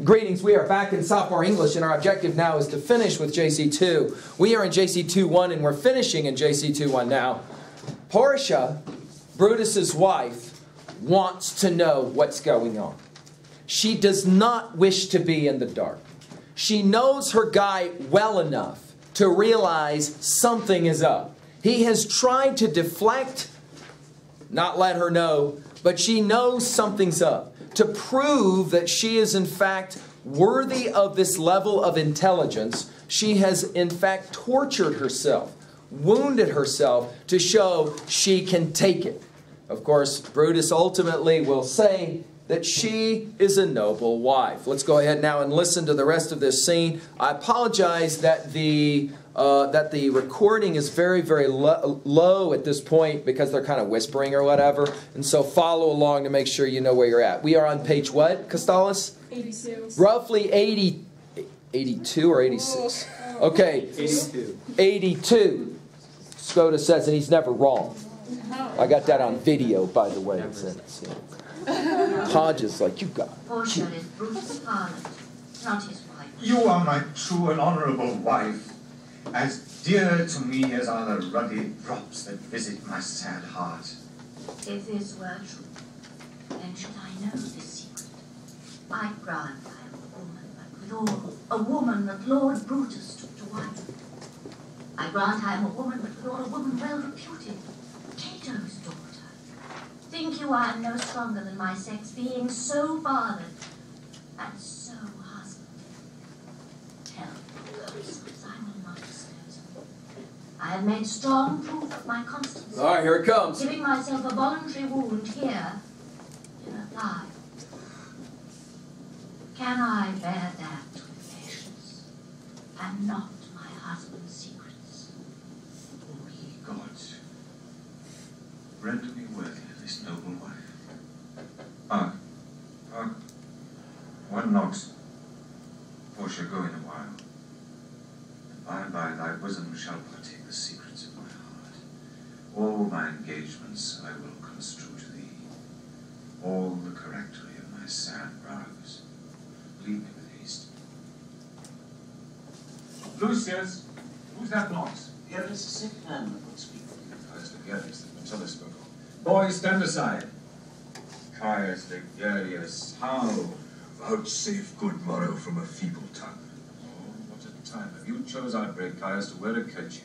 Greetings, we are back in sophomore English, and our objective now is to finish with JC2. We are in JC2-1, and we're finishing in JC2-1 now. Portia, Brutus's wife, wants to know what's going on. She does not wish to be in the dark. She knows her guy well enough to realize something is up. He has tried to deflect, not let her know, but she knows something's up. To prove that she is in fact worthy of this level of intelligence, she has in fact tortured herself, wounded herself to show she can take it. Of course, Brutus ultimately will say that she is a noble wife. Let's go ahead now and listen to the rest of this scene. I apologize that the recording is very, very low at this point because they're kind of whispering or whatever. And so follow along to make sure you know where you're at. We are on page what, Costalis? 86. Roughly 82 or 86? Okay. 82. 82. Scotus says, and he's never wrong. I got that on video, by the way. Hodges, like, you got it. Portia is Brutus' harlot, not his wife. You are my true and honorable wife, as dear to me as are the ruddy drops that visit my sad heart. If this were true, then should I know this secret? I grant I am a woman, but withal a woman that Lord Brutus took to wife. I grant I am a woman, but withal a woman well reputed, Cato's daughter. Think you I am no stronger than my sex, being so fathered and so husbanded? Tell me, Constance, I will not disclose. I have made strong proof of my constancy. All right, here it comes. Giving myself a voluntary wound here in a fly. Can I bear that with patience and not my husband's secrets? O ye gods, render me worthy of this noble wife. Hark, one knocks. Portia, go in a while. And by and by thy bosom shall partake the secrets of my heart. All my engagements I will construe to thee. All the correctory of my sad brows. Leave me with haste. Lucius, who's that knocks? Here is a sick man that would speak with you. Caius Ligurius, the Metellus spoke of. Boys, stand aside. Caius Ligurius, how? Vouchsafe good morrow from a feeble tongue. Oh, what a time. Have you chose outbreak, Caius, to wear a kerchief?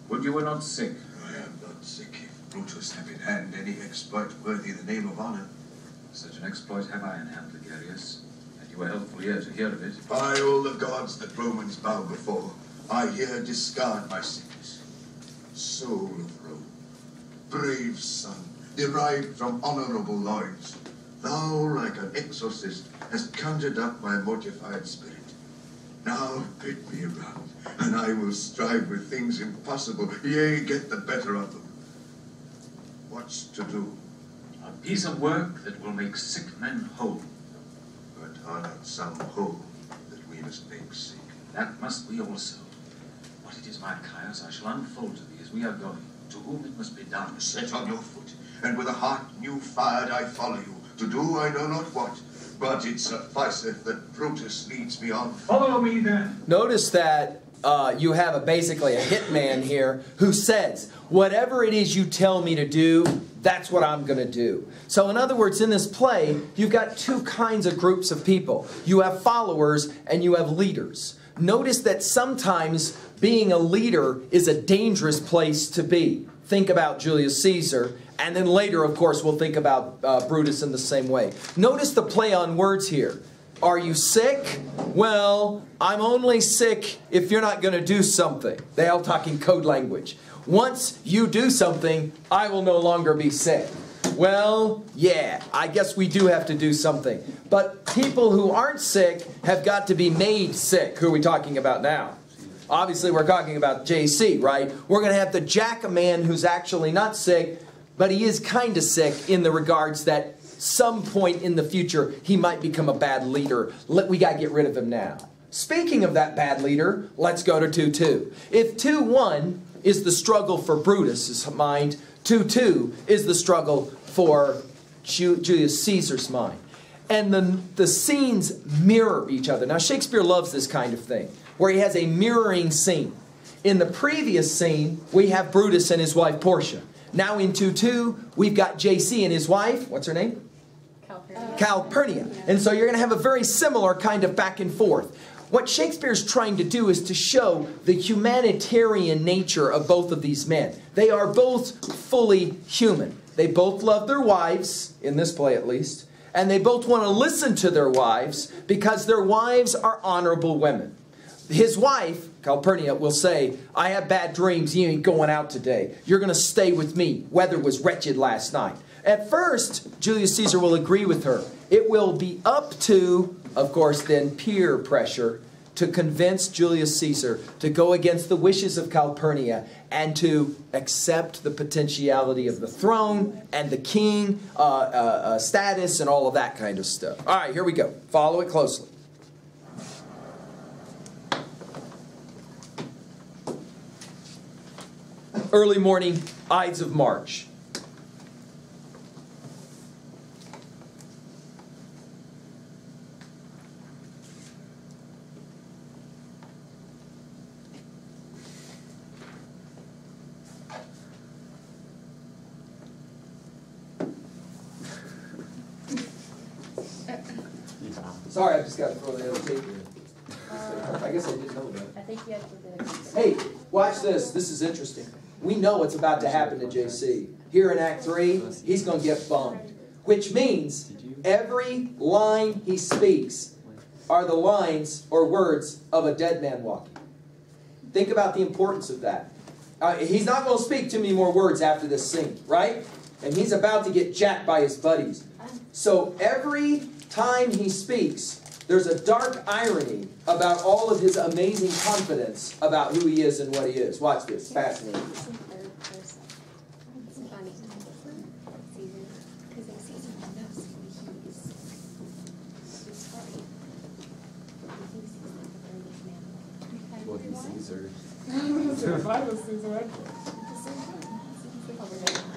Would you were not sick? I am not sick if Brutus have in hand any exploit worthy the name of honor. Such an exploit have I in hand, Ligurius, and you were helpful here to hear of it. By all the gods that Romans bow before, I here discard my sickness. Soul of Rome, brave son, derived from honorable loins, thou, like an exorcist, hast conjured up my mortified spirit. Now bid me around, and I will strive with things impossible, yea, get the better of them. What's to do? A piece of work that will make sick men whole. But are not some whole that we must make sick? That must we also. What it is, my Caius, I shall unfold to thee as we are going, to whom it must be done. Set on your foot, and with a heart new fired I follow you, to do I know not what, but it sufficeth that Brutus leads me on. Follow me then. Notice that you have basically a hitman here who says, whatever it is you tell me to do, that's what I'm going to do. So in other words, in this play, you've got two kinds of groups of people. You have followers and you have leaders. Notice that sometimes being a leader is a dangerous place to be. Think about Julius Caesar, and then later, of course, we'll think about Brutus in the same way. Notice the play on words here. Are you sick? Well, I'm only sick if you're not going to do something. They all talking code language. Once you do something, I will no longer be sick. Well, yeah, I guess we do have to do something. But people who aren't sick have got to be made sick. Who are we talking about now? Obviously, we're talking about JC, right? We're going to have to jack a man who's actually not sick, but he is kind of sick in the regards that some point in the future, he might become a bad leader. We got to get rid of him now. Speaking of that bad leader, let's go to 2-2. If 2-1 is the struggle for Brutus's mind, 2-2 is the struggle for Julius Caesar's mind. and the scenes mirror each other. Now, Shakespeare loves this kind of thing, where he has a mirroring scene. In the previous scene, we have Brutus and his wife Portia. Now in 2:2, we've got JC and his wife, what's her name? Calpurnia. And so you're going to have a very similar kind of back and forth. What Shakespeare's trying to do is to show the humanitarian nature of both of these men. They are both fully human. They both love their wives, in this play at least, and they both want to listen to their wives because their wives are honorable women. His wife, Calpurnia, will say, I have bad dreams, you ain't going out today. You're going to stay with me. Weather was wretched last night. At first, Julius Caesar will agree with her. It will be up to, of course, then peer pressure to convince Julius Caesar to go against the wishes of Calpurnia and to accept the potentiality of the throne and the king status and all of that kind of stuff. All right, here we go. Follow it closely. Early morning, Ides of March. Sorry, I just got to throw the other tape in. I guess I didn't know that. I think you have to do it. Hey, watch this. This is interesting. We know what's about to happen to JC. Here in Act 3, he's going to get bummed. Which means every line he speaks are the lines or words of a dead man walking. Think about the importance of that. He's not going to speak too many more words after this scene, right? And he's about to get jacked by his buddies. So every time he speaks, there's a dark irony about all of his amazing confidence about who he is and what he is. Watch this. Fascinating. Well, he's Caesar. If I was Caesar, I'd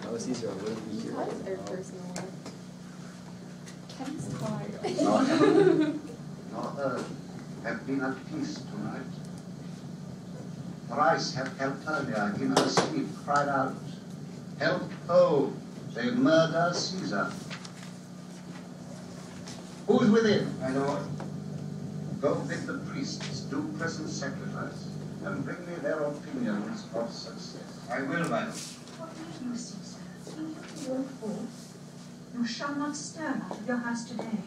I was Caesar, I wouldn't be here. their personal life. Kevin's tired. Nor heaven, nor earth have been at peace tonight. Thrice have Calpurnia in her sleep cried out, help, ho, they murder Caesar. Who's within, my lord? Go bid the priests do present sacrifice, and bring me their opinions of success. I will, my lord. What make you, Caesar? Think you will fall? You shall not stir out of your house today.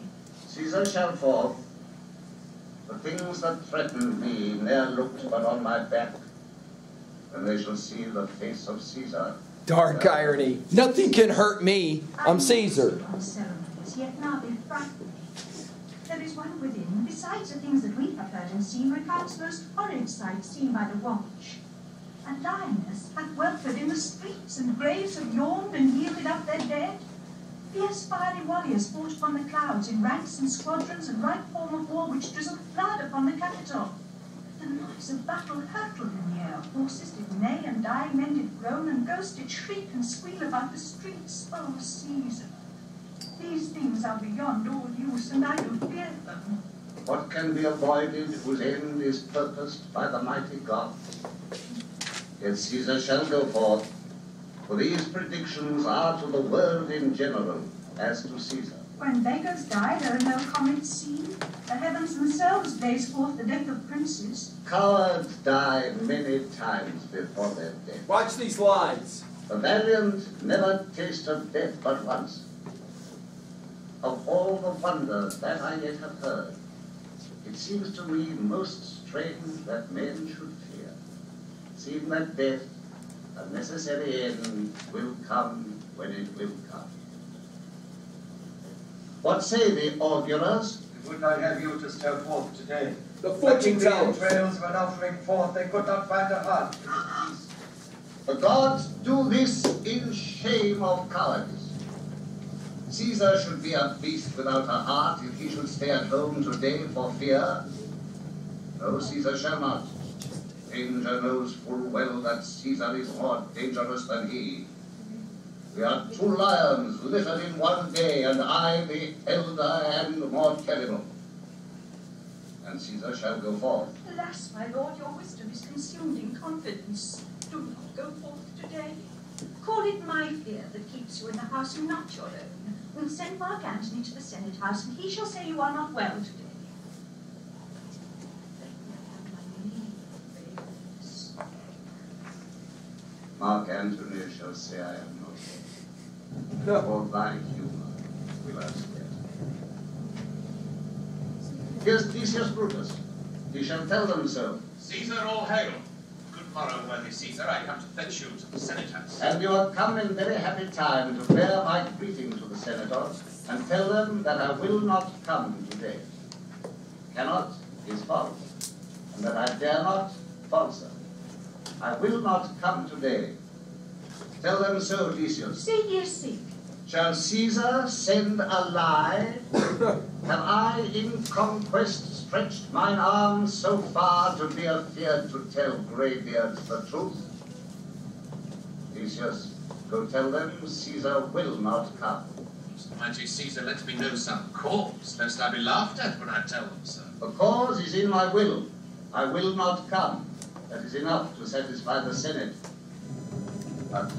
Caesar shall fall. The things that threatened me ne'er looked but on my back. When they shall see the face of Caesar. Dark irony. Nothing can hurt me. I'm Caesar. On ceremonies, yet now they frighten me. There is one within, besides the things that we have heard and seen, recounts most horrid sights seen by the watch. A lioness hath weltered in the streets, and graves have yawned and yielded up their dead. Fierce fiery warriors fought upon the clouds in ranks and squadrons, and ripe form of war which drizzled blood upon the capital. The noise of battle hurtled in the air. Horses did neigh, and dying men did groan, and ghosts did shriek and squeal about the streets. Oh, Caesar, these things are beyond all use, and I do fear them. What can be avoided whose end is purposed by the mighty God? Yet Caesar shall go forth, for these predictions are to the world in general, as to Caesar. When beggars die, there are no comets seen. The heavens themselves blaze forth the death of princes. Cowards die many times before their death. Watch these lines. The valiant never taste of death but once. Of all the wonders that I yet have heard, it seems to me most strange that men should fear, seeing that death, a necessary end, will come when it will come. What say the augurers? It would not have you to stir forth today. The fortune the tellers. trails were offering forth, they could not find a heart. The gods do this in shame of cowardice. Caesar should be a beast without a heart if he should stay at home today for fear. No, Caesar shall not. Danger knows full well that Caesar is more dangerous than he. We are two lions littered in one day, and I the elder and more terrible. And Caesar shall go forth. Alas, my lord, your wisdom is consumed in confidence. Do not go forth today. Call it my fear that keeps you in the house and not your own. We'll send Mark Antony to the Senate House, and he shall say you are not well today. Mark Antony shall say I am not well. For thy humor will I swear. Here's Decius Brutus. He shall tell them so. Caesar, all hail. Good morrow, worthy Caesar. I come to fetch you to the Senate House. And you have come in very happy time to bear my greeting to the senators and tell them that I will not come today. Cannot is false, and that I dare not falser. I will not come today. Tell them so, Decius. Say ye seek. Shall Caesar send a lie? Have I in conquest stretched mine arms so far to be afeard to tell greybeards the truth? Decius, go tell them Caesar will not come. Mighty Caesar, let me know some cause, lest I be laughed at when I tell them so. The cause is in my will. I will not come. That is enough to satisfy the Senate. But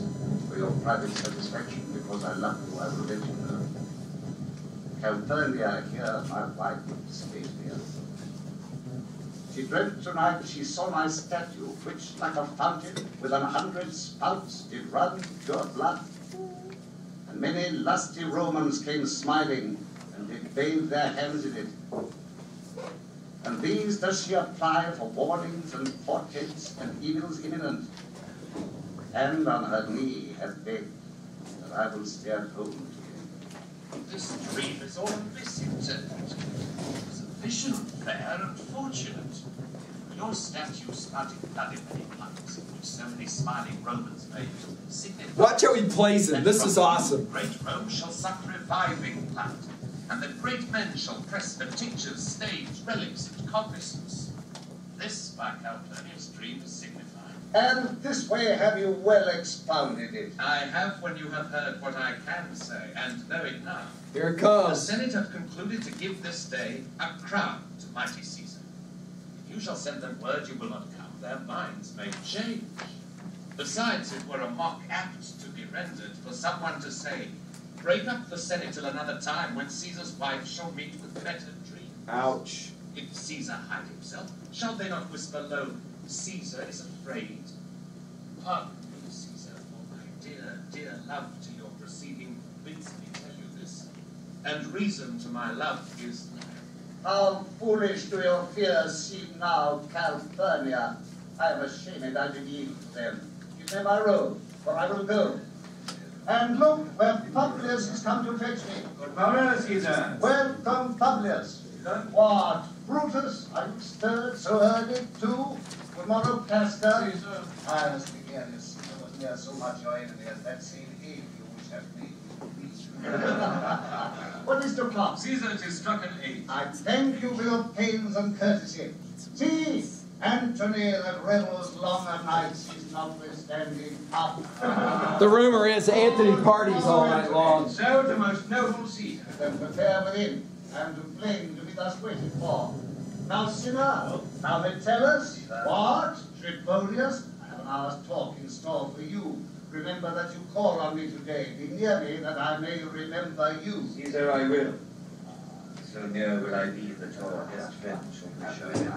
for your private satisfaction, because I love you, I will let you know. Calpurnia here, my wife, stays here. She dreamt tonight she saw my statue, which, like a fountain, with 100 spouts, did run pure blood. And many lusty Romans came smiling, and did bathe their hands in it. And these does she apply for warnings and portents and evils imminent. And on her knee hath begged that I will stay at home to you. This dream is all illicit. It was a vision, fair and fortunate. Your statue spouting blood in many planets, which so many smiling Romans made, signifies Watch how he plays him. This is awesome. Great Rome shall suck reviving blood, and that great men shall press the tinctures, staves, relics, and cognizance. This, by Calpurnia's dream, is signified. And this way have you well expounded it. I have when you have heard what I can say, and know it now. Here it The comes. Senate have concluded to give this day a crown to mighty Caesar. If you shall send them word you will not come, their minds may change. Besides, it were a mock apt to be rendered for someone to say, break up the Senate till another time when Caesar's wife shall meet with better dreams. Ouch. If Caesar hide himself, shall they not whisper low, Caesar is afraid? Pardon me, Caesar, for my dear, dear love to your proceeding bids me tell you this, and reason to my love is nigh. How foolish do your fears seem now, Calpurnia. I am ashamed I did yield to them. Give me my robe, for I will go. And look, where Publius is come to fetch me. Good morrow, Caesar. Welcome, Publius. What, Brutus, are you stirred so early too? Good morrow, Castor. Caesar. I must begin this. I was near so much your enemy as that same ape you which have made you weak. What is the plot? Caesar, it is struck an 8. I thank you for your pains and courtesy. See, Antony that revels longer nights is notwithstanding up. The rumor is Anthony parties all night long. So to most noble Caesar. Then prepare within, and to blame to be thus waited for. Now, sinner, now they tell us, what? Tribonius? I have an hour's talk in store for you. Remember that you call on me today. Be near me that I may remember you. Caesar, I will. So near will I be that your best friend shall be shown in.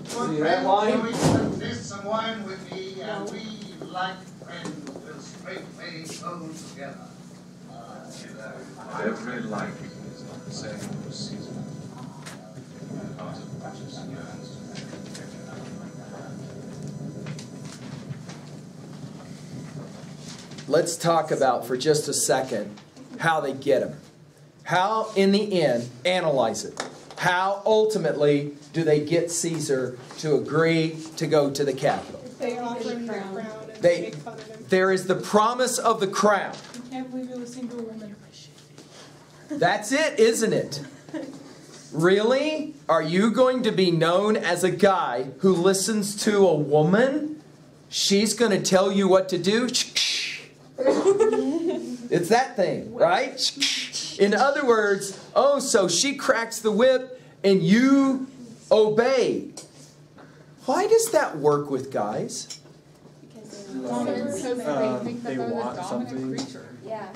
See that line? Some fish, some wine with me, and we, like friends, will straightway go together. Every like is not the same as Caesar. My heart of Brutus yearns to make Let's talk about for just a second how they get him. How, in the end, analyze it. How, ultimately, do they get Caesar to agree to go to the Capitol? They offer him the crown and They- make fun of him. There is the promise of the crown. I can't believe you're listening to a woman. That's it, isn't it? Really? Are you going to be known as a guy who listens to a woman? She's going to tell you what to do? It's that thing, right? In other words, oh, so she cracks the whip and you obey. Why does that work with guys? Because Because they think that they they're the want dominant something. creature. yeah.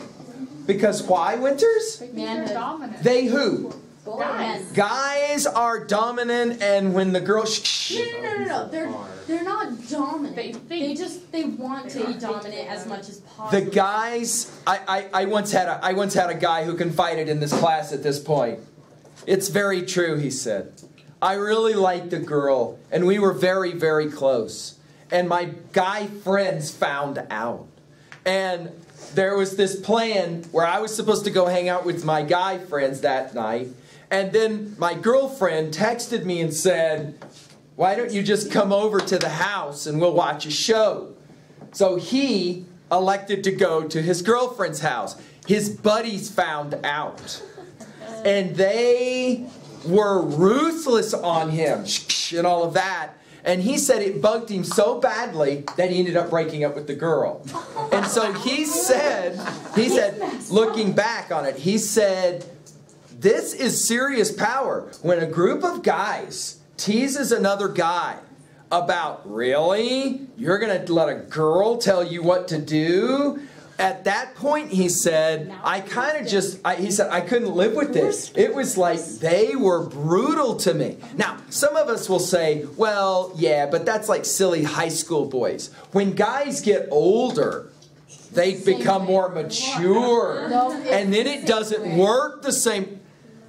Because why, Winters? They think they're dominant. They who? Guys. Guys are dominant, and when the girl... No. They're not dominant. They think. They want to be dominant as much as possible. The guys... I once had a guy who confided in this class at this point. It's very true, he said. I really liked the girl, and we were very, very close. And my guy friends found out. And there was this plan where I was supposed to go hang out with my guy friends that night. And then my girlfriend texted me and said, why don't you just come over to the house and we'll watch a show? So he elected to go to his girlfriend's house. His buddies found out. And they were ruthless on him and all of that. And he said it bugged him so badly that he ended up breaking up with the girl. And so he said, looking back on it, he said, this is serious power. When a group of guys teases another guy about, really? You're going to let a girl tell you what to do? At that point, he said, I couldn't live with this. It was like they were brutal to me. Now, some of us will say, well, yeah, but that's like silly high school boys. When guys get older, they become more mature. And then it doesn't work the same.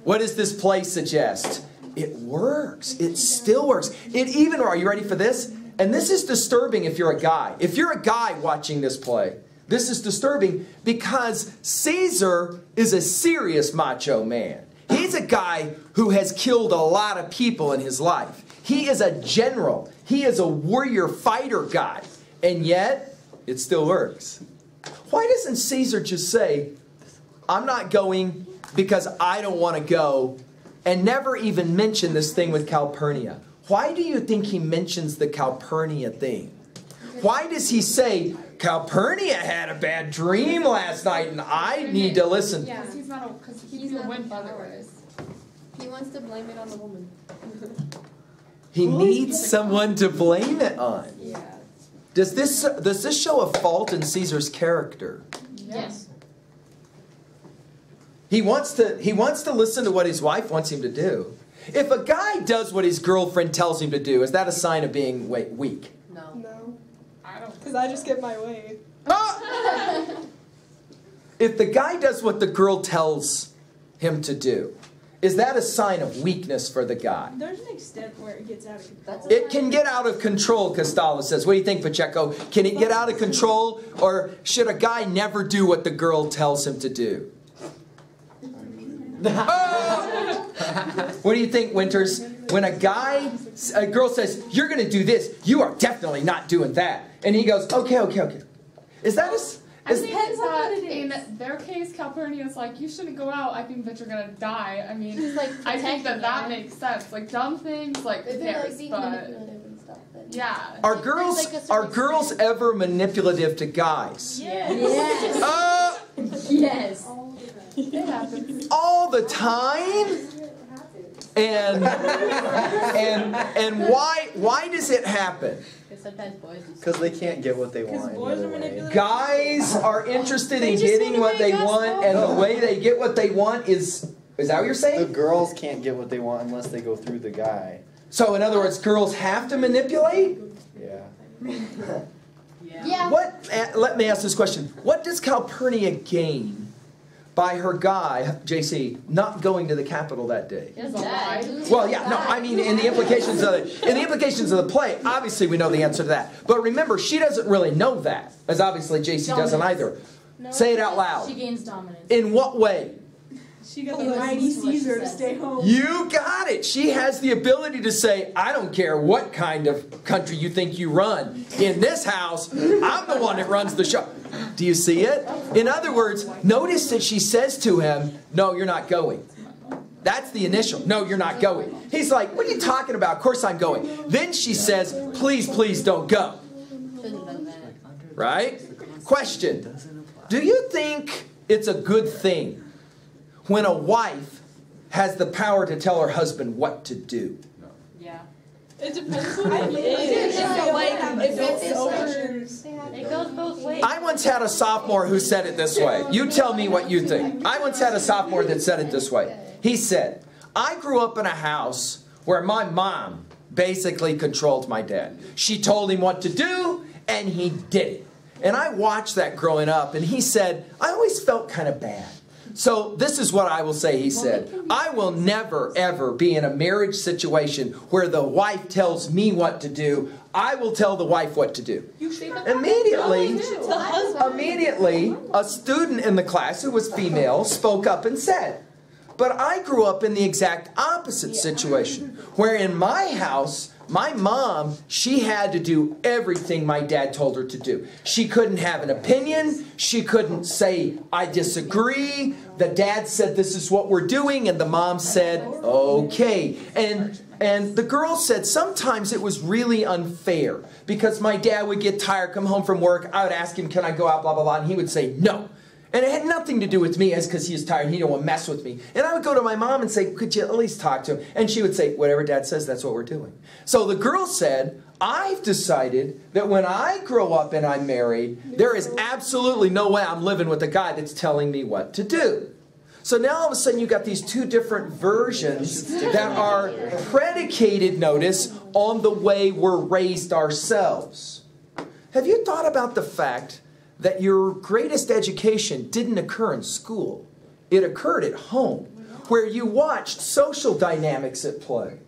What does this play suggest? It works. It still works. It even, are you ready for this? And this is disturbing if you're a guy. If you're a guy watching this play, this is disturbing because Caesar is a serious macho man. He's a guy who has killed a lot of people in his life. He is a general. He is a warrior fighter guy. And yet, it still works. Why doesn't Caesar just say, I'm not going because I don't want to go, and never even mention this thing with Calpurnia? Why do you think he mentions the Calpurnia thing? Why does he say, Calpurnia had a bad dream last night and I need to listen? Yeah, because he's a wimp otherwise. He wants to blame it on the woman. He needs someone to blame it on. Yeah. Does this show a fault in Caesar's character? Yes. He wants to listen to what his wife wants him to do. If a guy does what his girlfriend tells him to do, is that a sign of being weak? No. I don't. Because I just get my way. Ah! If the guy does what the girl tells him to do, is that a sign of weakness for the guy? There's an extent where it gets out of control. It can get out of control, Costello says. What do you think, Pacheco? Can it get out of control, or should a guy never do what the girl tells him to do? Oh! What do you think, Winters? When a girl says, you're going to do this, you are definitely not doing that. And he goes, okay. Is that I think that in their case, Calpurnia is like, you shouldn't go out. I think that you're going to die. I mean, I think that makes sense. Like, dumb things, like, who cares? But, yeah. Are girls ever manipulative to guys? Yes. Yes. It happens. All the time? And why does it happen? Because they can't get what they want. boys are manipulative. Guys are interested in getting what they want, and the way they get what they want is that what you're The saying? girls can't get what they want unless they go through the guy. So in other words, girls have to manipulate? Yeah. Yeah. Let me ask this question. What does Calpurnia gain by her guy, JC, not going to the Capitol that day? Well, yeah, no, I mean in the implications of the play, obviously we know the answer to that. But remember, she doesn't really know that, as obviously JC doesn't either. Say it out loud. She gains dominance. In what way? She got the mighty Caesar to stay home. You got it. She has the ability to say, I don't care what kind of country you think you run. In this house, I'm the one that runs the show. Do you see it? In other words, notice that she says to him, no, you're not going. That's the initial. No, you're not going. He's like, what are you talking about? Of course I'm going. Then she says, please don't go. Right? Question. Do you think it's a good thing when a wife has the power to tell her husband what to do. Yeah. It depends on what it is. If it's over. It goes both ways. I once had a sophomore who said it this way. You tell me what you think. I once had a sophomore that said it this way. He said, I grew up in a house where my mom basically controlled my dad. She told him what to do, and he did it. And I watched that growing up, and he said, I always felt kind of bad. So this is what I will say, he said. I will never, ever be in a marriage situation where the wife tells me what to do. I will tell the wife what to do. Immediately, a student in the class who was female spoke up and said, but I grew up in the exact opposite situation, where in my house, my mom, she had to do everything my dad told her to do. She couldn't have an opinion. She couldn't say, I disagree. The dad said, this is what we're doing. And the mom said, okay. And the girl said, sometimes it was really unfair because my dad would get tired, come home from work. I would ask him, can I go out, blah, blah, blah. And he would say, no. And it had nothing to do with me, as because he was tired and he didn't want to mess with me. And I would go to my mom and say, could you at least talk to him? And she would say, whatever dad says, that's what we're doing. So the girl said, I've decided that when I grow up and I'm married, there is absolutely no way I'm living with a guy that's telling me what to do. So now all of a sudden you've got these two different versions that are predicated, notice, on the way we're raised ourselves. Have you thought about the fact that your greatest education didn't occur in school? It occurred at home, where you watched social dynamics at play.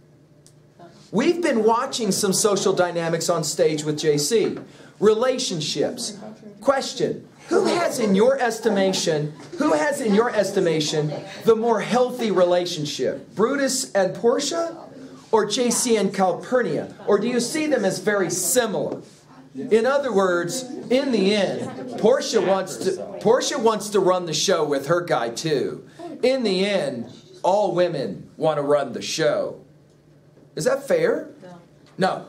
We've been watching some social dynamics on stage with JC. Relationships. Question, who has in your estimation, the more healthy relationship? Brutus and Portia? Or JC and Calpurnia? Or do you see them as very similar? In other words, in the end, Portia wants to run the show with her guy too. In the end, all women want to run the show. Is that fair? No.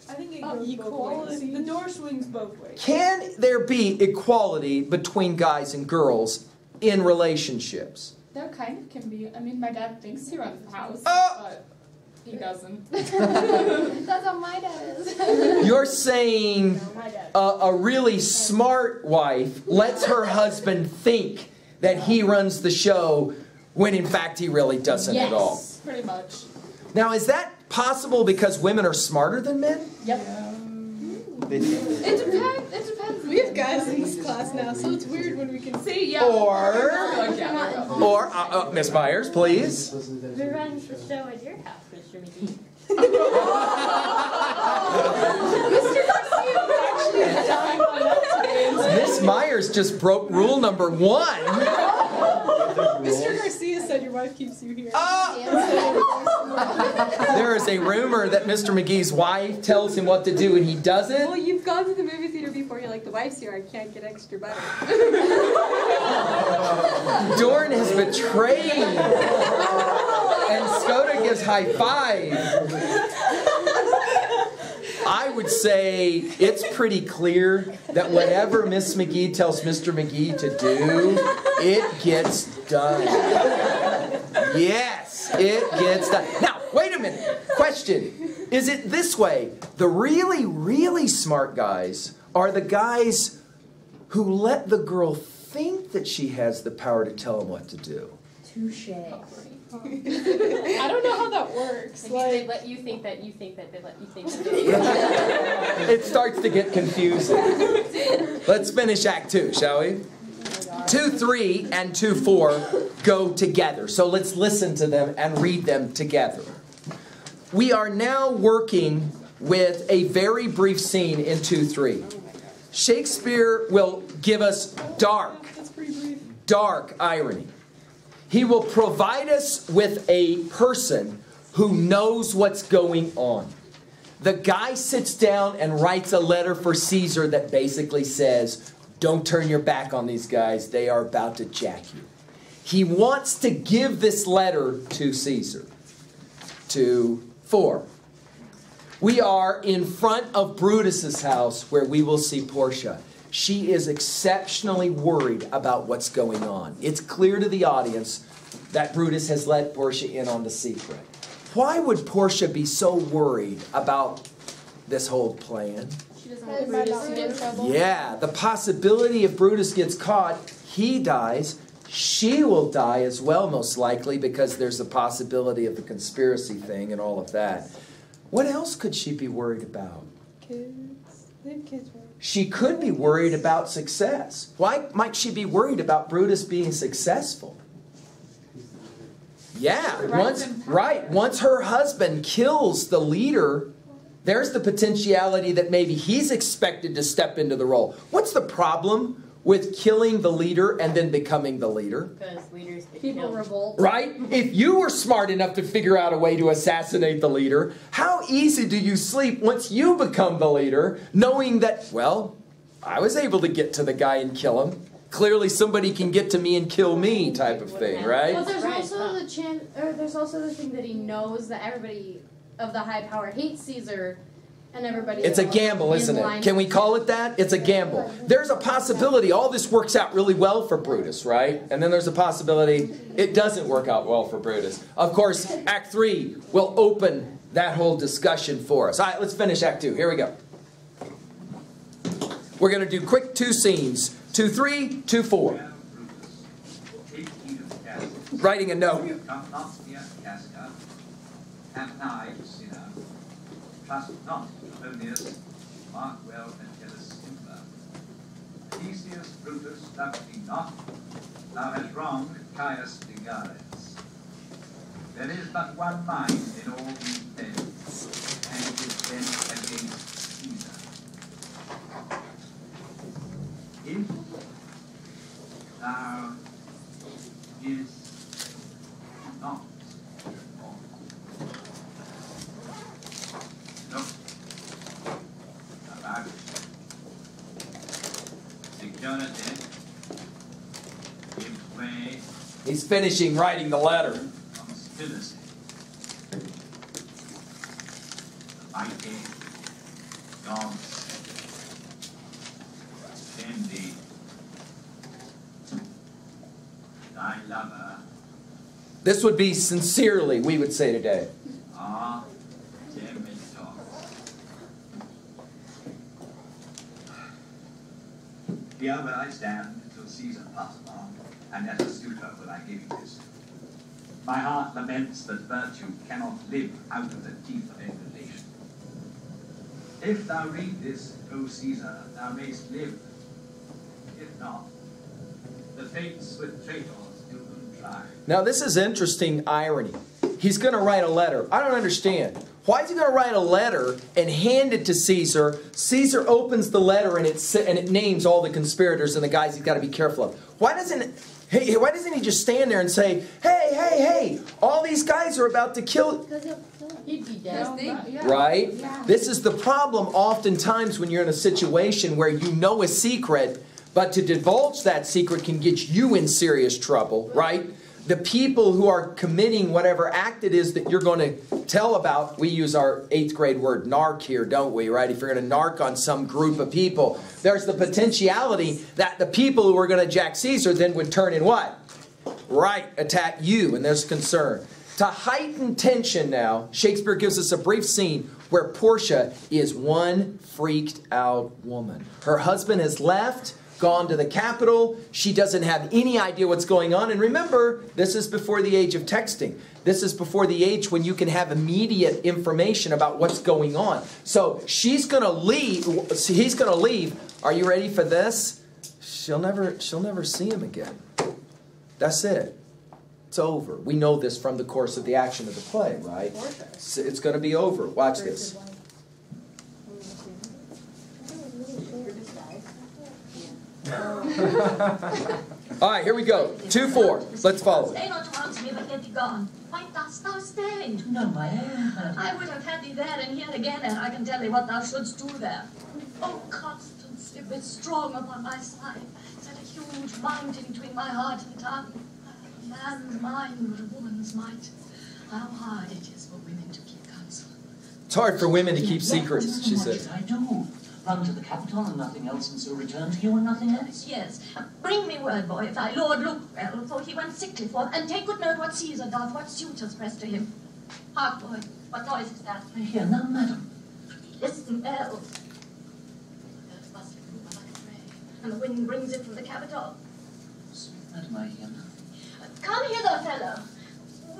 I think it goes both ways. The door swings both ways. Can there be equality between guys and girls in relationships? There kind of can be. I mean, my dad thinks he runs the house, but he doesn't. That's how my dad is. You're saying a really smart wife lets her husband think that he runs the show when in fact he really doesn't at all. Yes, pretty much. Now, is that possible because women are smarter than men? Yep. It depends. We have guys in this class now, so it's weird when we can see. Yeah. Or Miss Myers, please. Who runs the show at your house, Mr. McGee? Mr. Garcia actually is dying on that today. Miss Myers just broke rule number 1. Mr. Garcia said your wife keeps you here. There is a rumor that Mr. McGee's wife tells him what to do and he doesn't. Well, you've gone to the movie theater before. You're like, the wife's here. I can't get extra butter. Dorn has betrayed. And Skoda gives high five. I would say it's pretty clear that whatever Miss McGee tells Mr. McGee to do, it gets done. Yes, it gets done. Now, wait a minute. Question. Is it this way? The really, really smart guys are the guys who let the girl think that she has the power to tell them what to do. Touche. I don't know how that works. Maybe they let you think that you think that they let you think that It starts to get confusing. Let's finish Act 2, shall we? 2:3 and 2:4 go together. So let's listen to them and read them together. We are now working with a very brief scene in 2:3. Shakespeare will give us dark irony. He will provide us with a person who knows what's going on. The guy sits down and writes a letter for Caesar that basically says, don't turn your back on these guys. They are about to jack you. He wants to give this letter to Caesar. 2:4. We are in front of Brutus's house where we will see Portia. She is exceptionally worried about what's going on. It's clear to the audience that Brutus has let Portia in on the secret. Why would Portia be so worried about this whole plan? She doesn't want Brutus to get in trouble. Yeah, the possibility if Brutus gets caught, he dies. She will die as well, most likely, because there's a possibility of the conspiracy thing and all of that. What else could she be worried about? Kids. They have kids, right? She could be worried about success. Why might she be worried about Brutus being successful? Yeah, once her husband kills the leader, there's the potentiality that maybe he's expected to step into the role. What's the problem with killing the leader and then becoming the leader? Because leaders get People killed. revolt. Right? If you were smart enough to figure out a way to assassinate the leader, how easy do you sleep once you become the leader, knowing that, well, I was able to get to the guy and kill him. Clearly somebody can get to me and kill me type of thing, right? But there's also the there's also the thing that he knows that everybody of the high power hates Caesar. And everybody It's a gamble, isn't it? Can we call it that? It's a gamble. There's a possibility all this works out really well for Brutus, right? And then there's a possibility it doesn't work out well for Brutus. Of course, Act 3 will open that whole discussion for us. All right, let's finish Act 2. Here we go. We're going to do quick 2 scenes. 2-3, 2-4. Writing a note. Trust not Calpurnia's, mark well and jealous Simba. Theseus, Brutus, loved thee not, thou hast wronged Caius Digares. There is but one mind in all these men, and it is bent against Caesar. If thou is not He's finishing writing the letter. This would be sincerely, we would say today. Here where I stand till Caesar pass along, and as a suitor will I give you this. My heart laments that virtue cannot live out of the teeth of emulation. If thou read this, O Caesar, thou mayst live. If not, the fates with traitors do them try. Now this is interesting irony. He's going to write a letter. I don't understand. Why is he going to write a letter and hand it to Caesar? Caesar opens the letter and it names all the conspirators and the guys he's got to be careful of. Why doesn't he just stand there and say, hey, all these guys are about to kill... He'd be dead. Right? Yeah. This is the problem oftentimes when you're in a situation where you know a secret, but to divulge that secret can get you in serious trouble, right? The people who are committing whatever act it is that you're going to tell about, we use our 8th grade word narc here, don't we, right? If you're going to narc on some group of people, there's the potentiality that the people who are going to jack Caesar then would turn and what? Right, attack you, and there's concern. To heighten tension now, Shakespeare gives us a brief scene where Portia is one freaked out woman. Her husband has left, gone to the capital. She doesn't have any idea what's going on. And remember, this is before the age of texting. This is before the age when you can have immediate information about what's going on. So she's going to leave. He's going to leave. Are you ready for this? She'll never see him again. That's it. It's over. We know this from the course of the action of the play, right? It's going to be over. Watch this. All right, here we go. 2-4. Let's follow. Stay not to answer me, but let thee gone. Why dost thou stay? No, my head. I would have had thee there and here again, and I can tell thee what thou shouldst do there. Oh, Constance, if it's strong upon my side, set a huge mountain between my heart and tongue. A man's mind, but a woman's might. How hard it is for women to keep counsel. It's hard for women to keep secrets, she says. I do. run to the capital and nothing else, and so return to you and nothing else? Yes. Bring me word, boy, if thy lord look well, for he went sickly forth, and take good note what Caesar doth, what suitors press to him. Hark, boy, what noise is that? I hear none, madam. Listen, bells. Bells must move like a ray, and the wind brings it from the capital. Sweet madam, I hear nothing. Come hither, fellow.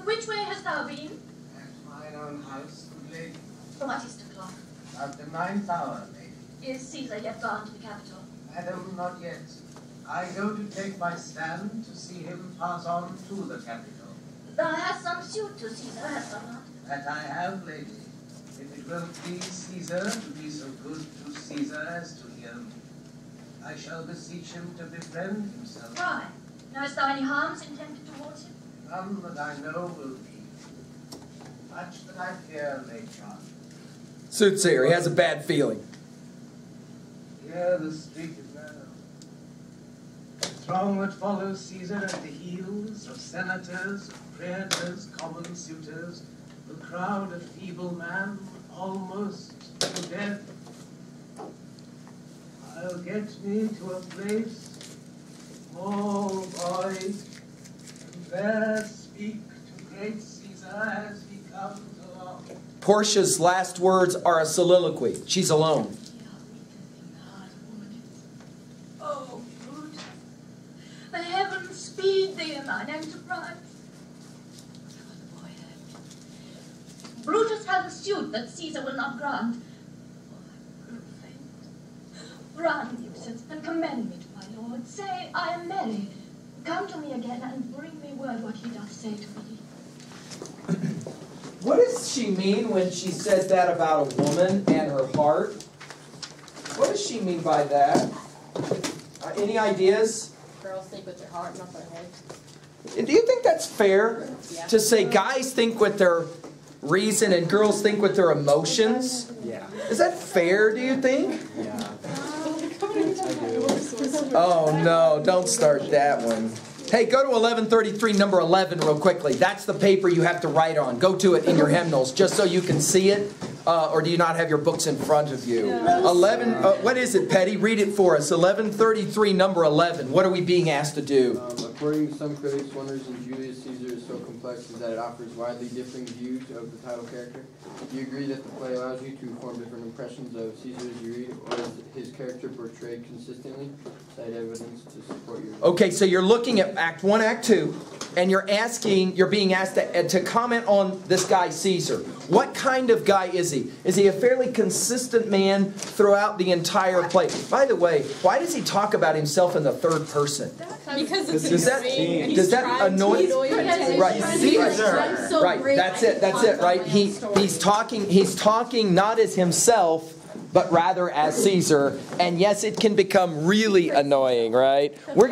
Which way hast thou been? At mine own house, good lady. What is the clock? At the 9th hour, lady. Is Caesar yet gone to the capital? Madam, not yet. I go to take my stand to see him pass on to the capital. Thou hast some suit to Caesar, hast thou not? That I have, lady. If it will please Caesar to be so good to Caesar as to hear me, I shall beseech him to befriend himself. Why? Knowest thou any harms intended towards him? None that I know will be. Much that I fear may chance. Soothsayer, he has a bad feeling. Here the street is narrow. The throng that follows Caesar at the heels of senators, of praetors, common suitors, will crowd a feeble man almost to death. I'll get me to a place, small boy, and there speak to great Caesar as he comes along. Portia's last words are a soliloquy. She's alone. Oh, Brutus, the heavens speed thee in thine enterprise. Whatever the boy had. Brutus hath a suit that Caesar will not grant. Oh, I grew faint. Run, Eustace, and commend me to my lord. Say, I am merry. Come to me again and bring me word what he doth say to me. What does she mean when she says that about a woman and her heart? What does she mean by that? Any ideas? Girls think with their heart, not their head. Do you think that's fair Yeah. to say guys think with their reason and girls think with their emotions? Yeah. Is that fair, do you think? Yeah. Oh no, don't start that one. Hey, go to 1133, number 11 real quickly. That's the paper you have to write on. Go to it in your hymnals just so you can see it. Or do you not have your books in front of you? 11, what is it, Petty? Read it for us. 1133, number 11. What are we being asked to do? According to some critics, Wonders in Julius Caesar is so complex that it offers widely differing views of the title character. Do you agree that the play allows you to form different impressions of Caesar as you read, or is his character portrayed consistently? Cite evidence to support your... Okay, so you're looking at Act 1, Act 2, and you're being asked to comment on this guy Caesar. What kind of guy is he? Is he a fairly consistent man throughout the entire play? By the way, why does he talk about himself in the third person? Because it's Does that annoy? Right, Caesar. Right, that's it. Right, he's talking not as himself, but rather as Caesar. And yes, it can become really annoying. Right, we're